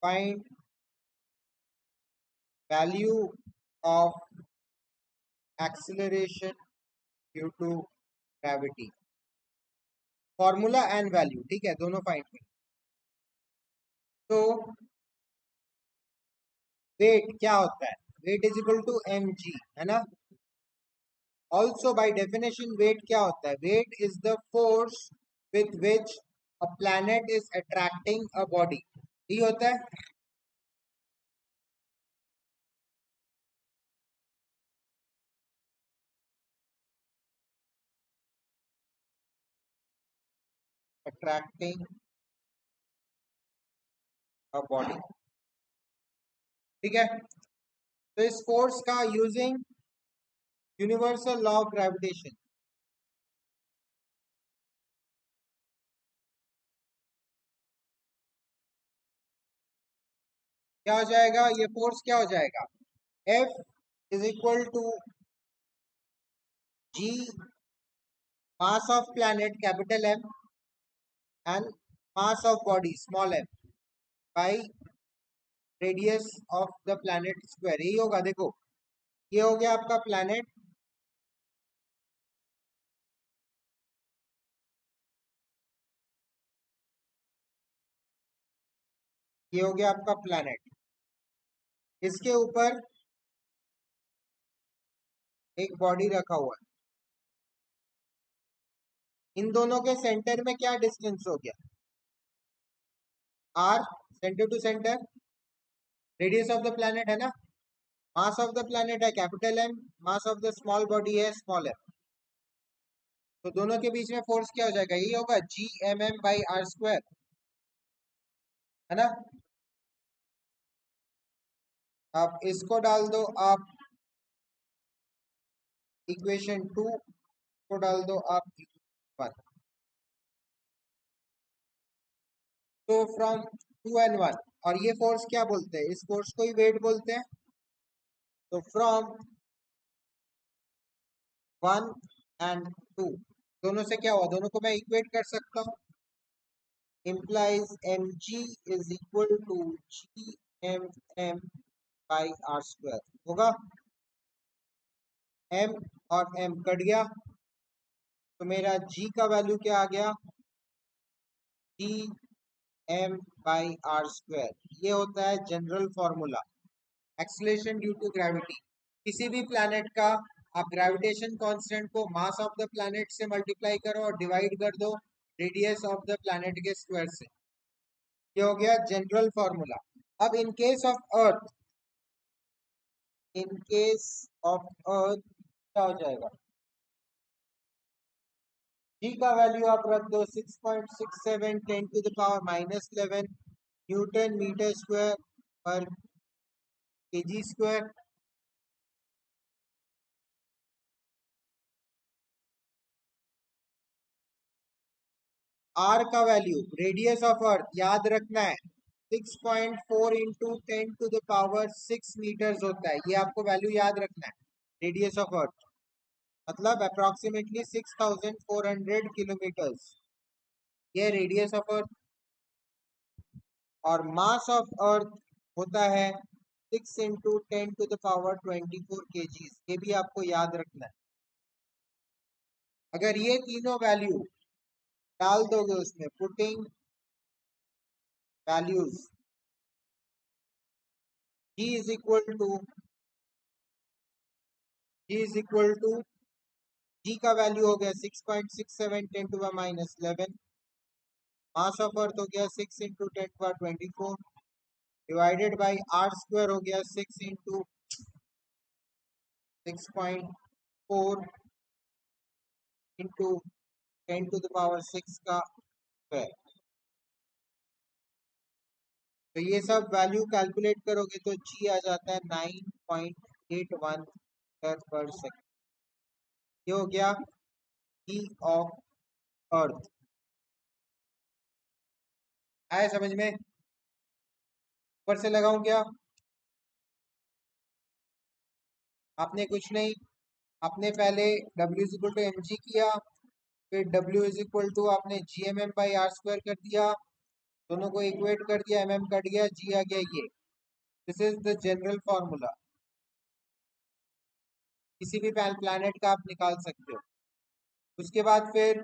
find value of acceleration due to gravity. Formula and value, ठीक है, दोनों find करें। तो वेट क्या होता है? Weight is equal to mg, है ना। ऑल्सो बाय डेफिनेशन वेट क्या होता है? Weight is the force with which a planet is attracting a body. ये होता है अट्रैक्टिंग अ बॉडी, ठीक है। तो इस फोर्स का using universal law of gravitation क्या हो जाएगा? ये फोर्स क्या हो जाएगा? F is equal to G mass of planet capital M and mass of body small m by radius of the planet square. यही होगा, देखो ये हो गया आपका प्लैनेट, ये हो गया आपका प्लैनेट। इसके ऊपर एक बॉडी रखा हुआ है। इन दोनों के सेंटर में क्या डिस्टेंस हो गया? r, centre to centre, radius of the planet है ना, मास ऑफ द प्लैनेट है capital M, mass of the small body है स्मॉल m। तो दोनों के बीच में फोर्स क्या हो जाएगा? यही होगा Gmm बाई आर स्क्वायर, है ना। आप इसको डाल दो, आप इक्वेशन 2 को डाल दो, आप इक्वेशन 1। तो फ्रॉम 2 and 1, और ये फोर्स क्या बोलते हैं? इस फोर्स को ही वेट बोलते हैं। तो फ्रॉम 1 and 2 दोनों से क्या हुआ? दोनों को मैं इक्वेट कर सकता हूँ। implies mg is equal to gmm by r square होगा। m और m कट गया, तो मेरा g का वैल्यू क्या आ गया? g m by R square. ये होता है general formula acceleration due to gravity. किसी भी प्लैनेट का आप ग्रेविटेशन कांस्टेंट को मास ऑफ द प्लैनेट से मल्टीप्लाई करो और डिवाइड कर दो रेडियस ऑफ द प्लैनेट के स्क्वायर से। ये हो गया जनरल फॉर्मूला। अब इन केस ऑफ अर्थ क्या हो जाएगा? जी का वैल्यू आप रख दो 6.67 10 to the power -11 newton metre square पर केजी स्क्वायर। आर का वैल्यू, रेडियस ऑफ अर्थ याद रखना है 6.4 into 10 to the power 6 metres होता है। ये आपको वैल्यू याद रखना है। रेडियस ऑफ अर्थ मतलब अप्रोक्सीमेटली 6400 किलोमीटर्स, ये रेडियस ऑफ अर्थ। और मास ऑफ अर्थ होता है 6 into 10 to the power 24 KGs. ये भी आपको याद रखना है। अगर ये तीनों वैल्यू डाल दोगे उसमें, putting values g is equal to g का वैल्यू हो गया 6.67 10 to the -11, mass of earth हो गया 6 into 10 to the 24 divided by R square हो गया 6 into 6.4 into 10 to the power 6 का स्क्वायर। तो ये सब वैल्यू कैलकुलेट करोगे तो जी आ जाता है 9.81 मीटर पर सेकंड। ये हो गया जी ऑफ अर्थ। आया समझ में? ऊपर से लगाऊं क्या? आपने कुछ नहीं, आपने पहले W is equal to M G किया, फिर W इज इक्वल टू आपने G M M by R square कर दिया, दोनों को इक्वेट कर दिया, mm कट गया, g आ गया ये। This is the general formula, किसी भी प्लैनेट का आप निकाल सकते हो। उसके बाद फिर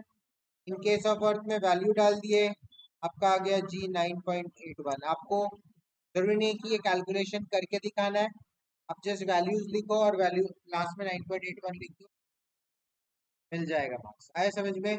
इन केस ऑफ अर्थ में वैल्यू डाल दिए, आपका आ गया जी 9.81। आपको जरूरी नहीं कि ये कैलकुलेशन करके दिखाना है, आप जस्ट वैल्यूज लिखो और वैल्यू लास्ट में 9.81 लिख दो, मिल जाएगा मार्क्स। आया समझ में?